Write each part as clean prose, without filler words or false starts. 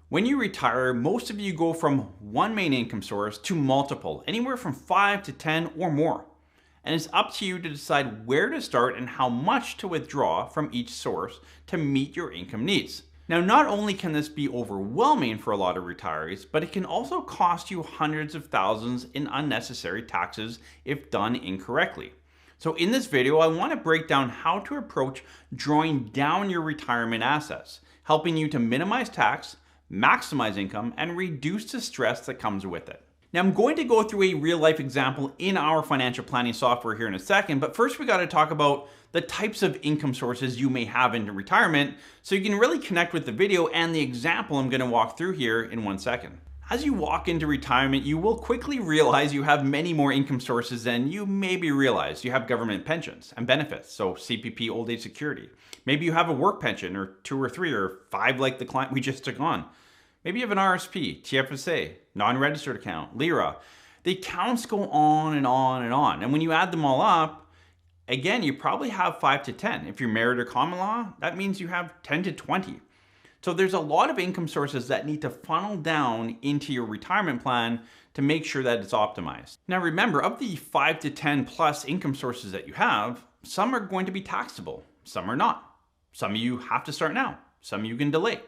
When you retire, most of you go from one main income source to multiple, anywhere from 5 to 10 or more. And it's up to you to decide where to start and how much to withdraw from each source to meet your income needs. Now, not only can this be overwhelming for a lot of retirees, but it can also cost you hundreds of thousands in unnecessary taxes if done incorrectly. So in this video, I want to break down how to approach drawing down your retirement assets, helping you to minimize tax, maximize income, and reduce the stress that comes with it. Now, I'm going to go through a real life example in our financial planning software here in a second, but first we got to talk about the types of income sources you may have into retirement so you can really connect with the video and the example I'm going to walk through here in 1 second. As you walk into retirement, you will quickly realize you have many more income sources than you maybe realize. You have government pensions and benefits, so CPP, old age security. Maybe you have a work pension, or 2 or 3 or 5 like the client we just took on. Maybe you have an RSP, TFSA, non-registered account, LIRA. The accounts go on and on and on. And when you add them all up, again, you probably have 5 to 10. If you're married or common law, that means you have 10 to 20. So there's a lot of income sources that need to funnel down into your retirement plan to make sure that it's optimized. Now remember, of the 5 to 10 plus income sources that you have, some are going to be taxable, some are not. Some of you have to start now, some of you can delay.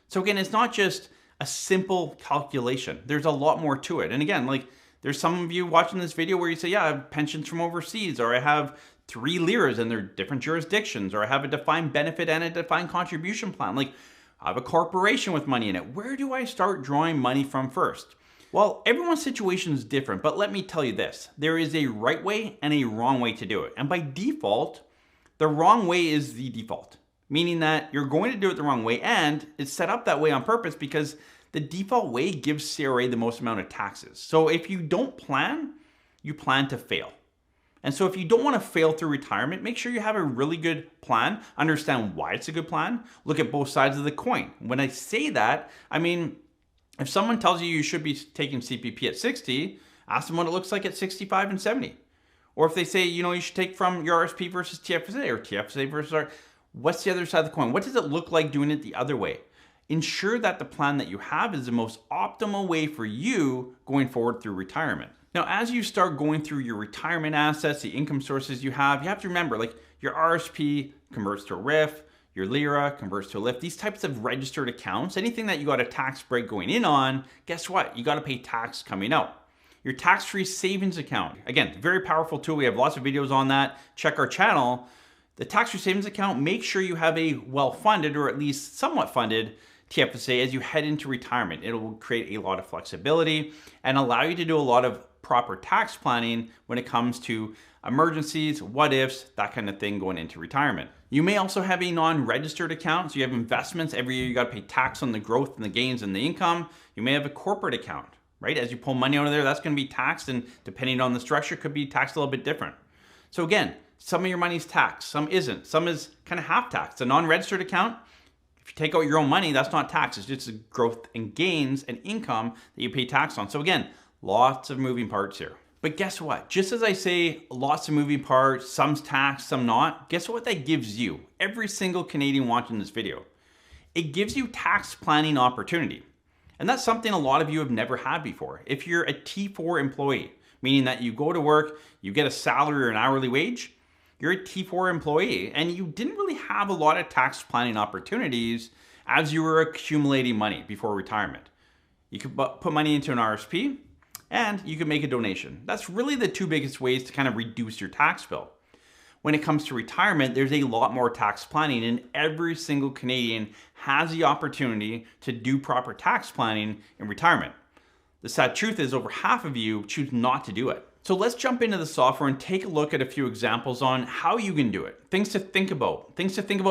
So again, it's not just a simple calculation. There's a lot more to it. And again, like there's some of you watching this video where you say, yeah, I have pensions from overseas, or I have 3 LIRAs and they're different jurisdictions, or I have a defined benefit and a defined contribution plan. Like I have a corporation with money in it. Where do I start drawing money from first? Well, everyone's situation is different, but let me tell you this. There is a right way and a wrong way to do it. And by default, the wrong way is the default, meaning that you're going to do it the wrong way, and it's set up that way on purpose because the default way gives CRA the most amount of taxes. So if you don't plan, you plan to fail. And so if you don't want to fail through retirement, make sure you have a really good plan, understand why it's a good plan, look at both sides of the coin. When I say that, I mean, if someone tells you you should be taking CPP at 60, ask them what it looks like at 65 and 70. Or if they say, you should take from your RSP versus TFSA, or TFSA versus what's the other side of the coin? What does it look like doing it the other way? Ensure that the plan that you have is the most optimal way for you going forward through retirement. Now, as you start going through your retirement assets, the income sources you have to remember, like your RSP converts to a RIF, your LIRA converts to a LIF. These types of registered accounts, anything that you got a tax break going in on, guess what? You got to pay tax coming out. Your tax-free savings account, again, very powerful tool. We have lots of videos on that. Check our channel. The tax-free savings account, make sure you have a well-funded or at least somewhat funded TFSA as you head into retirement. It will create a lot of flexibility and allow you to do a lot of proper tax planning when it comes to emergencies, what ifs, that kind of thing going into retirement. You may also have a non-registered account, so you have investments. Every year you got to pay tax on the growth and the gains and the income. You may have a corporate account, right? As you pull money out of there, that's going to be taxed, and depending on the structure, could be taxed a little bit different. So again, some of your money is taxed, some isn't. Some is kind of half taxed. A non-registered account, if you take out your own money, that's not tax. It's just the growth and gains and income that you pay tax on. So again, lots of moving parts here. But guess what? Just as I say, lots of moving parts, some's taxed, some not, guess what that gives you? Every single Canadian watching this video. It gives you tax planning opportunity. And that's something a lot of you have never had before. If you're a T4 employee, meaning that you go to work, you get a salary or an hourly wage, you're a T4 employee, and you didn't really have a lot of tax planning opportunities as you were accumulating money before retirement. You could put money into an RSP, and you can make a donation. That's really the 2 biggest ways to kind of reduce your tax bill. When it comes to retirement, there's a lot more tax planning, and every single Canadian has the opportunity to do proper tax planning in retirement. The sad truth is over half of you choose not to do it. So let's jump into the software and take a look at a few examples on how you can do it. Things to think about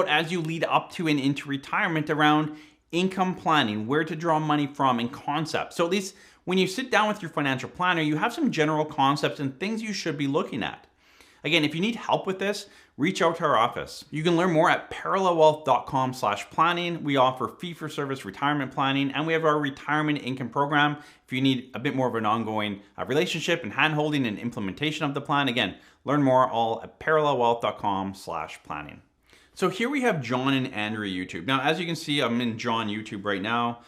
as you lead up to and into retirement around income planning, where to draw money from, and concepts. So at least when you sit down with your financial planner, you have some general concepts and things you should be looking at. Again, if you need help with this, reach out to our office. You can learn more at parallelwealth.com/planning. We offer fee-for-service retirement planning, and we have our retirement income program. If you need a bit more of an ongoing relationship and handholding and implementation of the plan, again, learn more all at parallelwealth.com/planning. So here we have John and Andrea YouTube. Now, as you can see, I'm in John YouTube right now.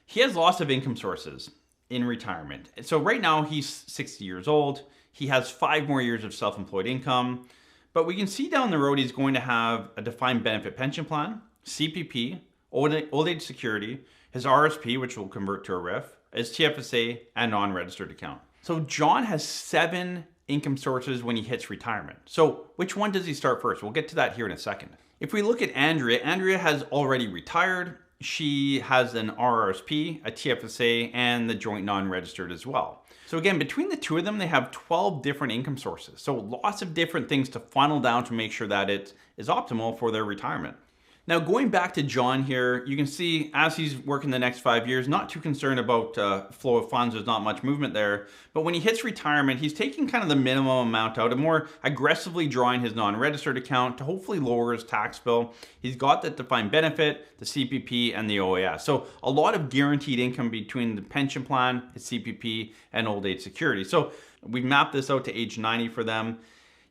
He has lots of income sources in retirement. So right now he's 60 years old. He has 5 more years of self-employed income. But we can see down the road he's going to have a defined benefit pension plan, CPP, old age security, his RSP, which will convert to a RIF, his TFSA, and non-registered account. So John has 7 income sources when he hits retirement. So which one does he start first? We'll get to that here in a second. If we look at Andrea, Andrea has already retired. She has an RRSP, a TFSA, and the joint non-registered as well. So again, between the two of them, they have 12 different income sources. So lots of different things to funnel down to make sure that it is optimal for their retirement. Now, going back to John here, you can see as he's working the next 5 years, not too concerned about flow of funds. There's not much movement there. But when he hits retirement, he's taking kind of the minimum amount out and more aggressively drawing his non-registered account to hopefully lower his tax bill. He's got that defined benefit, the CPP, and the OAS. So a lot of guaranteed income between the pension plan, his CPP, and old age security. So we've mapped this out to age 90 for them.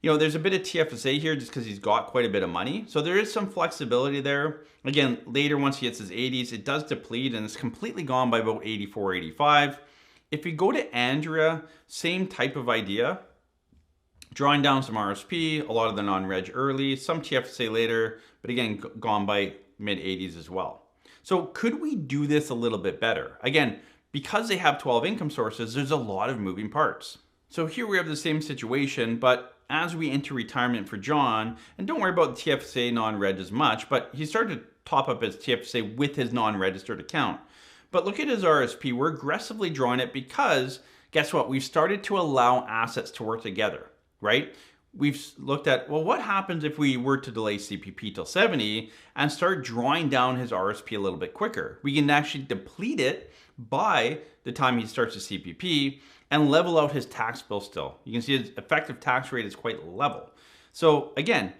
You know, there's a bit of TFSA here just because he's got quite a bit of money. So there is some flexibility there. Again, later once he hits his 80s, it does deplete and it's completely gone by about 84, 85. If we go to Andrea, same type of idea. Drawing down some RSP, a lot of the non-reg early, some TFSA later, but again, gone by mid 80s as well. So could we do this a little bit better? Again, because they have 12 income sources, there's a lot of moving parts. So here we have the same situation, but as we enter retirement for John, and don't worry about the TFSA non-reg as much, but he started to top up his TFSA with his non-registered account. But look at his RSP, we're aggressively drawing it because guess what? We've started to allow assets to work together, right? We've looked at, well, what happens if we were to delay CPP till 70 and start drawing down his RSP a little bit quicker? We can actually deplete it by the time he starts the CPP and level out his tax bill still. You can see his effective tax rate is quite level. So again,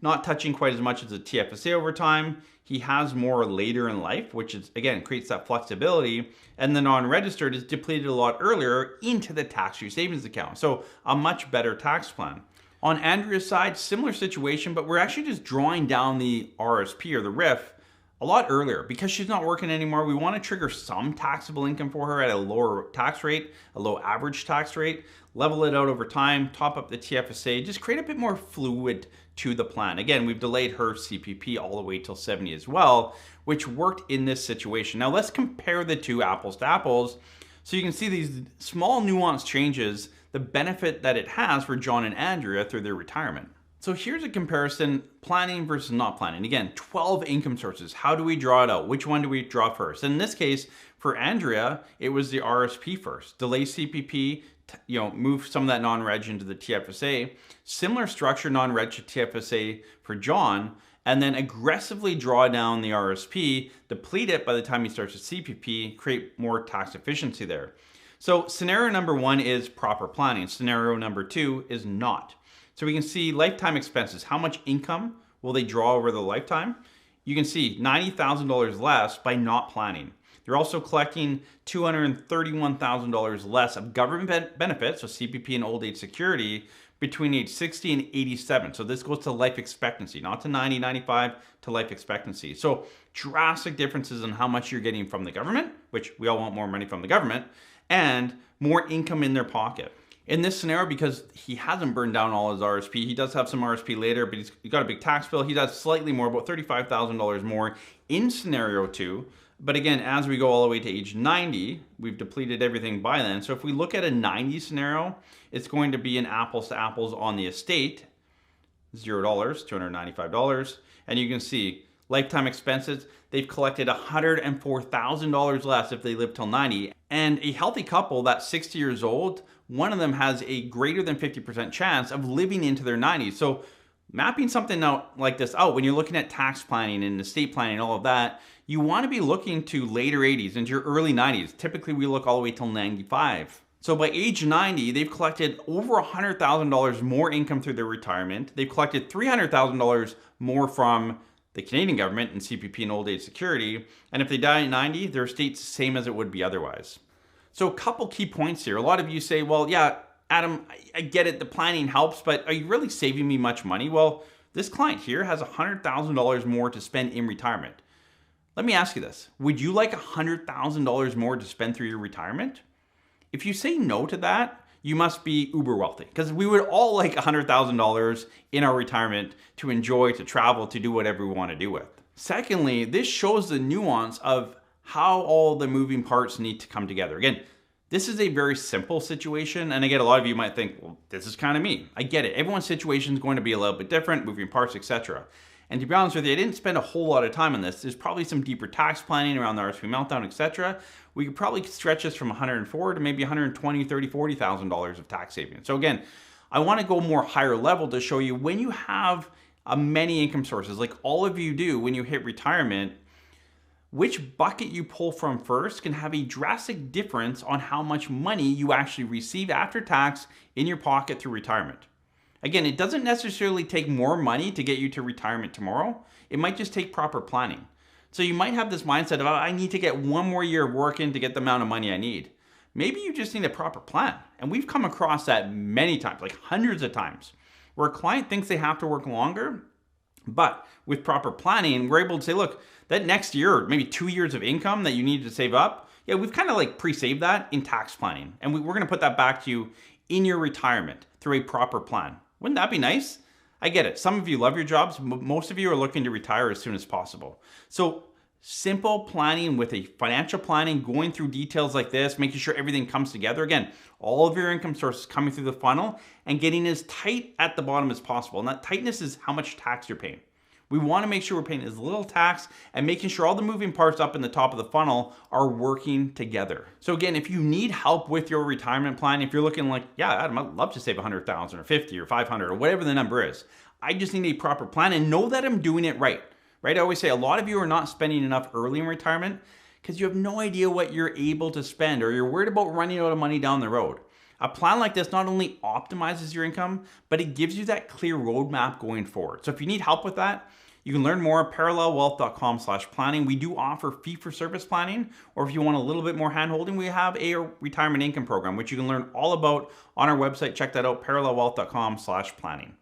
not touching quite as much as the TFSA over time. He has more later in life, which is, again, creates that flexibility. And the non-registered is depleted a lot earlier into the tax-free savings account. So a much better tax plan. On Andrea's side, similar situation, but we're actually just drawing down the RSP or the RIF a lot earlier. Because she's not working anymore, we want to trigger some taxable income for her at a lower tax rate, a low average tax rate, level it out over time, top up the TFSA, just create a bit more fluid to the plan. Again, we've delayed her CPP all the way till 70 as well, which worked in this situation. Now let's compare the two apples to apples so you can see these small nuanced changes, the benefit that it has for John and Andrea through their retirement. So here's a comparison, planning versus not planning. Again, 12 income sources. How do we draw it out? Which one do we draw first? In this case, for Andrea, it was the RSP first. Delay CPP, move some of that non-reg into the TFSA. Similar structure, non-reg to TFSA for John, and then aggressively draw down the RSP, deplete it by the time he starts with CPP, create more tax efficiency there. So scenario number 1 is proper planning. Scenario number 2 is not. So we can see lifetime expenses. How much income will they draw over the lifetime? You can see $90,000 less by not planning. They're also collecting $231,000 less of government benefits, so CPP and old age security, between age 60 and 87. So this goes to life expectancy, not to 90, 95, to life expectancy. So drastic differences in how much you're getting from the government, which we all want more money from the government, and more income in their pocket. In this scenario, because he hasn't burned down all his RSP, he does have some RSP later, but he's got a big tax bill. He does slightly more, about $35,000 more in scenario 2. But again, as we go all the way to age 90, we've depleted everything by then. So if we look at a 90 scenario, it's going to be an apples to apples on the estate, $0, $295. And you can see lifetime expenses, they've collected $104,000 less if they live till 90. And a healthy couple that's 60 years old, one of them has a greater than 50% chance of living into their 90s. So mapping something out like this out, when you're looking at tax planning and estate planning and all of that, you want to be looking to later 80s into your early 90s. Typically, we look all the way till 95. So by age 90, they've collected over $100,000 more income through their retirement. They've collected $300,000 more from the Canadian government and CPP and old age security. And if they die at 90, their estate's the same as it would be otherwise. So a couple key points here. A lot of you say, well, yeah, Adam, I get it, the planning helps, but are you really saving me much money? Well, this client here has $100,000 more to spend in retirement. Let me ask you this. Would you like $100,000 more to spend through your retirement? If you say no to that, you must be uber wealthy, because we would all like $100,000 in our retirement to enjoy, to travel, to do whatever we want to do with. Secondly, this shows the nuance of how all the moving parts need to come together. Again, this is a very simple situation, and again, a lot of you might think, well, this is kind of me. I get it. Everyone's situation is going to be a little bit different, moving parts, etc. And to be honest with you, I didn't spend a whole lot of time on this. There's probably some deeper tax planning around the RSP meltdown, etc. We could probably stretch this from 104 to maybe 120, 30, $40,000 of tax savings. So again, I want to go more higher level to show you when you have many income sources, like all of you do when you hit retirement, which bucket you pull from first can have a drastic difference on how much money you actually receive after tax in your pocket through retirement. Again, it doesn't necessarily take more money to get you to retirement tomorrow. It might just take proper planning. So you might have this mindset of, oh, I need to get one more year of work in to get the amount of money I need. Maybe you just need a proper plan. And we've come across that many times, like hundreds of times, where a client thinks they have to work longer, but with proper planning, we're able to say, look, that next year, or maybe 2 years of income that you need to save up, yeah, we've kind of like pre-saved that in tax planning. And we're going to put that back to you in your retirement through a proper plan. Wouldn't that be nice? I get it. Some of you love your jobs. Most of you are looking to retire as soon as possible. So simple planning with a financial planning, going through details like this, making sure everything comes together. Again, all of your income sources coming through the funnel and getting as tight at the bottom as possible. And that tightness is how much tax you're paying. We want to make sure we're paying as little tax and making sure all the moving parts up in the top of the funnel are working together. So again, if you need help with your retirement plan, if you're looking like, yeah, Adam, I'd love to save 100,000 or 50 or 500 or whatever the number is, I just need a proper plan and know that I'm doing it right. Right? I always say a lot of you are not spending enough early in retirement because you have no idea what you're able to spend, or you're worried about running out of money down the road. A plan like this not only optimizes your income, but it gives you that clear roadmap going forward. So if you need help with that, you can learn more at parallelwealth.com/planning. We do offer fee-for-service planning, or if you want a little bit more handholding, we have a retirement income program, which you can learn all about on our website. Check that out, parallelwealth.com/planning.